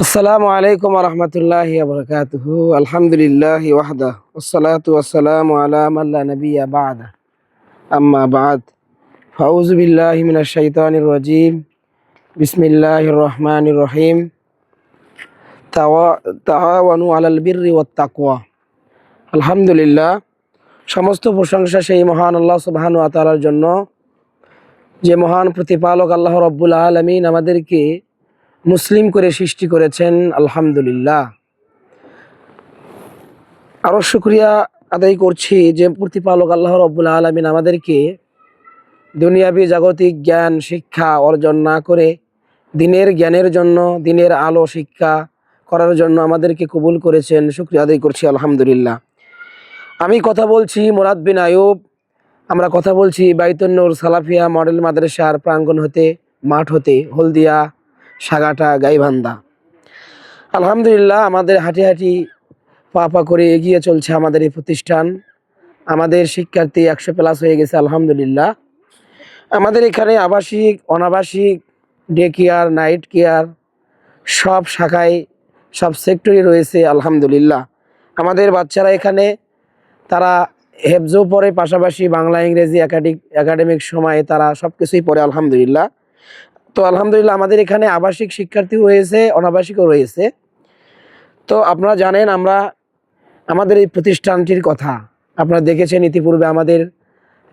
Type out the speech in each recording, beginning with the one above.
আসসালামু আলাইকুম রহমতুল্লাহি বরকাতুহু আলহামদুলিল্লাহ ওয়াহদা ওয়াসসালাতু ওয়াসসালামু আলা মান লা নাবিয়্যা বা'দা আম্মা বা'দ ফাউযু বিল্লাহি মিনাশ শাইতানির রাজীম বিসমিল্লাহির রহমানির রহিম তাআওয়ানু আলাল বিররি ওয়াত তাকওয়া। আলহামদুলিল্লাহ, সমস্ত প্রশংসা সেই মহান আল্লাহ সুবহানাহু ওয়া তাআলার জন্য, যে মহান প্রতিপালক আল্লাহ রাব্বুল আলামিন আমাদেরকে মুসলিম করে সৃষ্টি করেছেন। আলহামদুলিল্লাহ, আরও শুকরিয়া আদায় করছি যে প্রতিপালক আল্লাহ রাব্বুল আলামিন আমাদেরকে দুনিয়াবি জাগতিক জ্ঞান শিক্ষা অর্জন না করে দিনের জ্ঞানের জন্য, দিনের আলো শিক্ষা করার জন্য আমাদেরকে কবুল করেছেন। শুকরিয়া আদায় করছি আলহামদুলিল্লাহ। আমি কথা বলছি মুরাদ বিন আয়ুব। আমরা কথা বলছি বাইতুন নূর সালাফিয়া মডেল মাদ্রাসার প্রাঙ্গণ হতে, মাঠ হতে, হলদিয়া, সাগাটা, গাইবান্ধা। আলহামদুলিল্লাহ, আমাদের হাঁটি হাঁটি পা পা করে এগিয়ে চলছে আমাদের এই প্রতিষ্ঠান। আমাদের শিক্ষার্থী 100+ হয়ে গেছে আলহামদুলিল্লাহ। আমাদের এখানে আবাসিক, অনাবাসিক, ডে কেয়ার, নাইট কেয়ার সব শাখায়, সব সেক্টরই রয়েছে আলহামদুলিল্লাহ। আমাদের বাচ্চারা এখানে তারা হেফজও পড়ে, পাশাপাশি বাংলা ইংরেজি একাডেমিক সময়ে তারা সব কিছুই পড়ে আলহামদুলিল্লাহ। তো আলহামদুলিল্লাহ, আমাদের এখানে আবাসিক শিক্ষার্থীও রয়েছে, অনাবাসিকও রয়েছে। তো আপনারা জানেন, আমাদের এই প্রতিষ্ঠানটির কথা আপনারা দেখেছেন ইতিপূর্বে, আমাদের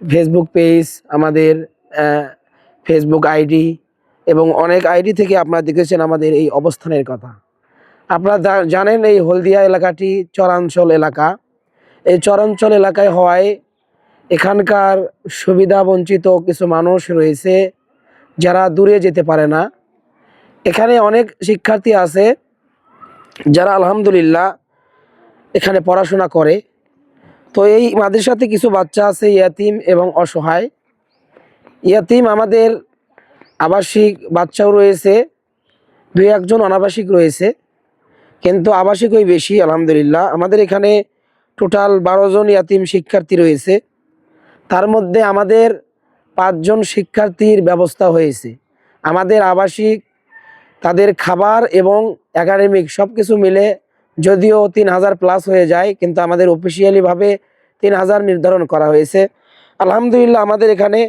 ফেসবুক পেজ, আমাদের ফেসবুক আইডি এবং অনেক আইডি থেকে আপনারা দেখেছেন আমাদের এই অবস্থানের কথা। আপনারা জানেন এই হলদিয়া এলাকাটি চরাঞ্চল এলাকা। এই চরাঞ্চল এলাকায় হওয়ায় এখানকার সুবিধা বঞ্চিত কিছু মানুষ রয়েছে যারা দূরে যেতে পারে না। এখানে অনেক শিক্ষার্থী আছে যারা আলহামদুলিল্লাহ এখানে পড়াশোনা করে। তো এই মাদ্রাসাতে কিছু বাচ্চা আছে ইয়াতিম এবং অসহায়। ইয়াতিম আমাদের আবাসিক বাচ্চাও রয়েছে, 2-1 জন অনাবাসিক রয়েছে, কিন্তু আবাসিকই বেশি আলহামদুলিল্লাহ। আমাদের এখানে টোটাল 12 জন ইয়াতিম শিক্ষার্থী রয়েছে। তার মধ্যে আমাদের 5 জন শিক্ষার্থীর ব্যবস্থা হয়েছে। আমাদের আবাসিক, তাদের খাবার এবং একাডেমিক সব কিছু মিলে যদিও 3000+ হয়ে যায়, কিন্তু আমাদের অফিসিয়ালিভাবে 3000 নির্ধারণ করা হয়েছে আলহামদুলিল্লাহ। আমাদের এখানে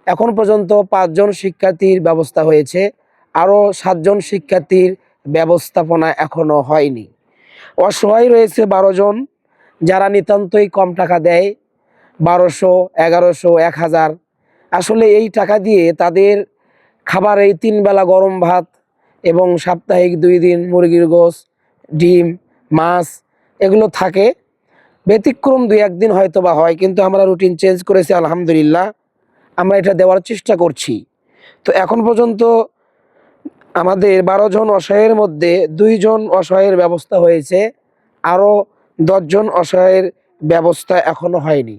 এখন পর্যন্ত 5 জন শিক্ষার্থীর ব্যবস্থা হয়েছে, আরও 7 জন শিক্ষার্থীর ব্যবস্থাপনা এখনও হয়নি। অসহায় রয়েছে 12 জন, যারা নিতান্তই কম টাকা দেয়, 1200, 1100, 1000। আসলে এই টাকা দিয়ে তাদের খাবার, এই 3 বেলা গরম ভাত এবং সাপ্তাহিক 2 দিন মুরগির গোশ, ডিম, মাছ এগুলো থাকে। ব্যতিক্রম 2-1 দিন হয়তো বা হয়, কিন্তু আমরা রুটিন চেঞ্জ করেছি আলহামদুলিল্লাহ। আমরা এটা দেওয়ার চেষ্টা করছি। তো এখন পর্যন্ত আমাদের 12 জন অসহায়ের মধ্যে 2 জন অসহায়ের ব্যবস্থা হয়েছে, আরও 10 জন অসহায়ের ব্যবস্থা এখনও হয়নি।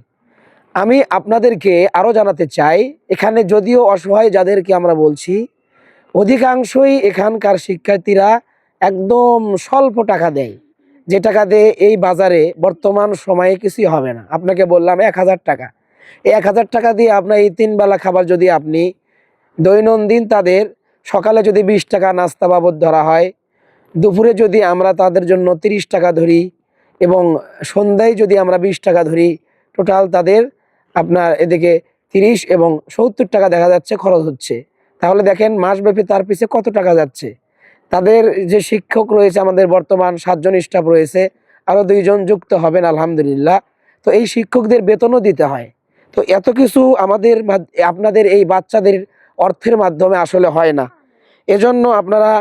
আমি আপনাদেরকে আরও জানাতে চাই, এখানে যদিও অসহায় যাদেরকে আমরা বলছি, অধিকাংশই এখানকার শিক্ষার্থীরা একদম স্বল্প টাকা দেয়, যে টাকা দিয়ে এই বাজারে বর্তমান সময়ে কিছুই হবে না। আপনাকে বললাম 1000 টাকা, এই 1000 টাকা দিয়ে আপনার এই 3 বেলা খাবার যদি আপনি দৈনন্দিন তাদের সকালে যদি 20 টাকা নাস্তা বাবদ ধরা হয়, দুপুরে যদি আমরা তাদের জন্য 30 টাকা ধরি এবং সন্ধ্যায় যদি আমরা 20 টাকা ধরি, টোটাল তাদের আপনার এদিকে 30 এবং 70 টাকা দেখা যাচ্ছে খরচ হচ্ছে। তাহলে দেখেন মাসব্যাপী তার পিছে কত টাকা যাচ্ছে। তাদের যে শিক্ষক রয়েছে, আমাদের বর্তমান 7 জন স্টাফ রয়েছে, আরও 2 জন যুক্ত হবেন আলহামদুলিল্লাহ। তো এই শিক্ষকদের বেতনও দিতে হয়। তো এত কিছু আমাদের আপনাদের এই বাচ্চাদের অর্থের মাধ্যমে আসলে হয় না। এজন্য আপনারা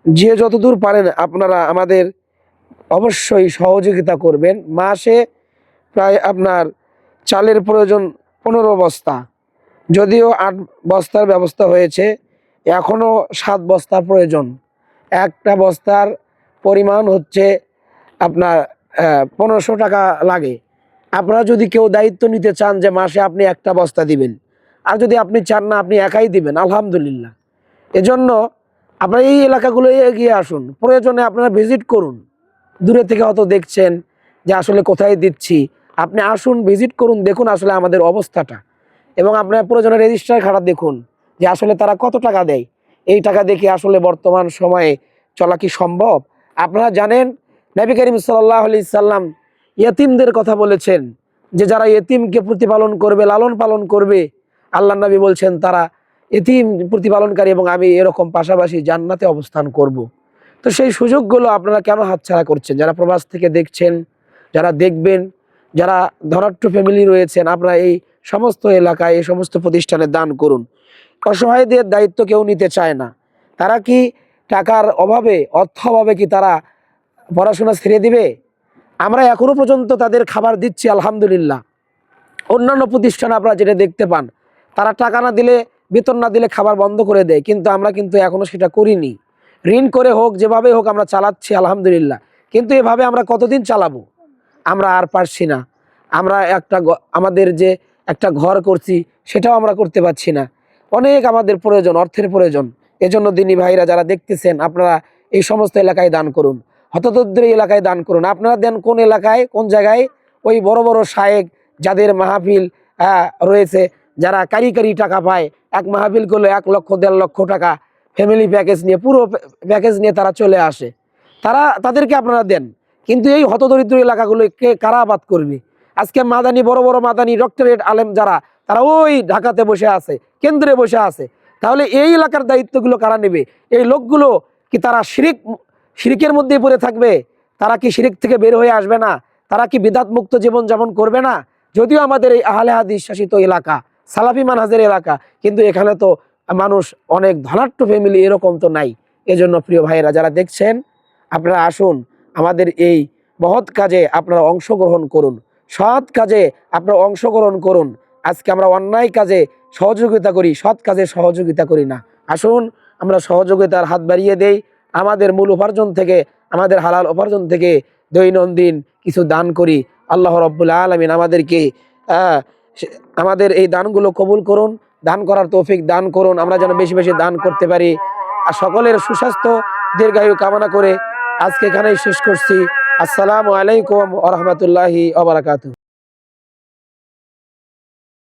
যে যতদূর পারেন আপনারা আমাদের অবশ্যই সহযোগিতা করবেন। মাসে প্রায় আপনার চালের প্রয়োজন 15 বস্তা, যদিও 8 বস্তার ব্যবস্থা হয়েছে, এখনও 7 বস্তার প্রয়োজন। একটা বস্তার পরিমাণ হচ্ছে আপনার 1500 টাকা লাগে। আপনারা যদি কেউ দায়িত্ব নিতে চান যে মাসে আপনি একটা বস্তা দিবেন, আর যদি আপনি চান না আপনি একাই দিবেন, আলহামদুলিল্লাহ। এজন্য আপনারা এই এলাকাগুলো এগিয়ে আসুন, প্রয়োজনে আপনারা ভিজিট করুন। দূরে থেকে হয়তো দেখছেন যে আসলে কোথায় দিচ্ছি, আপনি আসুন, ভিজিট করুন, দেখুন আসলে আমাদের অবস্থাটা, এবং আপনার প্রয়োজনে রেজিস্টার খাতা দেখুন যে আসলে তারা কত টাকা দেয়। এই টাকা দেখে আসলে বর্তমান সময়ে চলা কি সম্ভব? আপনারা জানেন নবী করিম সাল্লাল্লাহু আলাইহি সাল্লাম ইয়েতিমদের কথা বলেছেন যে যারা ইয়েতিমকে প্রতিপালন করবে, লালন পালন করবে, আল্লাহ নবী বলছেন তারা ইতিম প্রতিপালনকারী এবং আমি এরকম পাশাপাশি জান্নাতে অবস্থান করব। তো সেই সুযোগগুলো আপনারা কেন হাতছাড়া করছেন? যারা প্রবাস থেকে দেখছেন, যারা দেখবেন, যারা ধনাঢ্য ফ্যামিলি রয়েছেন, আপনারা এই সমস্ত এলাকায় এই সমস্ত প্রতিষ্ঠানে দান করুন। অসহায়দের দায়িত্ব কেউ নিতে চায় না। তারা কি টাকার অভাবে, অর্থ অভাবে কি তারা পড়াশোনা ছেড়ে দিবে? আমরা এখনো পর্যন্ত তাদের খাবার দিচ্ছি আলহামদুলিল্লাহ। অন্যান্য প্রতিষ্ঠান আপনারা যেটা দেখতে পান, তারা টাকা না দিলে, বেতন না দিলে খাবার বন্ধ করে দেয়, কিন্তু আমরা কিন্তু এখনো সেটা করিনি। ঋণ করে হোক, যেভাবে হোক আমরা চালাচ্ছি আলহামদুলিল্লাহ। কিন্তু এভাবে আমরা কতদিন চালাবো? আমরা আর পারছি না। আমরা আমাদের যে একটা ঘর করছি সেটাও আমরা করতে পারছি না। অনেক আমাদের প্রয়োজন, অর্থের প্রয়োজন। এজন্য দিনী ভাইরা যারা দেখতেছেন, আপনারা এই সমস্ত এলাকায় দান করুন, হতদরিদ্র এলাকায় দান করুন। আপনারা দেন কোন এলাকায়, কোন জায়গায়? ওই বড় বড় শায়েক যাদের মাহফিল রয়েছে, যারা কারি কারি টাকা পায়, এক মাহফিল করলে 1 লক্ষ 1.5 লক্ষ টাকা ফ্যামিলি প্যাকেজ নিয়ে, পুরো প্যাকেজ নিয়ে তারা চলে আসে। তাদেরকে আপনারা দেন। কিন্তু এই হতদরিদ্র এলাকাগুলোকে কারা আবাদ করবে? আজকে মাদানি, বড় বড় মাদানি ডক্টরেট আলেম যারা, তারা ওই ঢাকাতে বসে আছে, কেন্দ্রে বসে আছে। তাহলে এই এলাকার দায়িত্বগুলো কারা নেবে? এই লোকগুলো কি তারা শিরিকের মধ্যেই পড়ে থাকবে? তারা কি শিরিক থেকে বের হয়ে আসবে না? তারা কি বিদআত মুক্ত জীবন যাপন করবে না? যদিও আমাদের এই আহলে হাদিস শাসিত এলাকা, সালাফি মানহাজের এলাকা, কিন্তু এখানে তো মানুষ অনেক ধনাঢ্য ফ্যামিলি, এরকম তো নাই। এজন্য প্রিয় ভাইয়েরা যারা দেখছেন, আপনারা আসুন, আমাদের এই মহৎ কাজে আপনারা অংশগ্রহণ করুন, সৎ কাজে আপনারা অংশগ্রহণ করুন। আজকে আমরা অন্যায় কাজে সহযোগিতা করি, সৎ কাজে সহযোগিতা করি না। আসুন আমরা সহযোগিতার হাত বাড়িয়ে দেই। আমাদের মূল উপার্জন থেকে, আমাদের হালাল উপার্জন থেকে দৈনন্দিন কিছু দান করি। আল্লাহ রাব্বুল আলামিন আমাদেরকে আমাদের এই দানগুলো কবুল করুন, দান করার তৌফিক দান করুন। আমরা যেন বেশি বেশি দান করতে পারি। আর সকলের সুস্বাস্থ্য, দীর্ঘায়ু কামনা করে আজকে এখানেই শেষ করছি। আসসালামু আলাইকুম ওয়া রাহমাতুল্লাহি ওয়া বারাকাতুহু।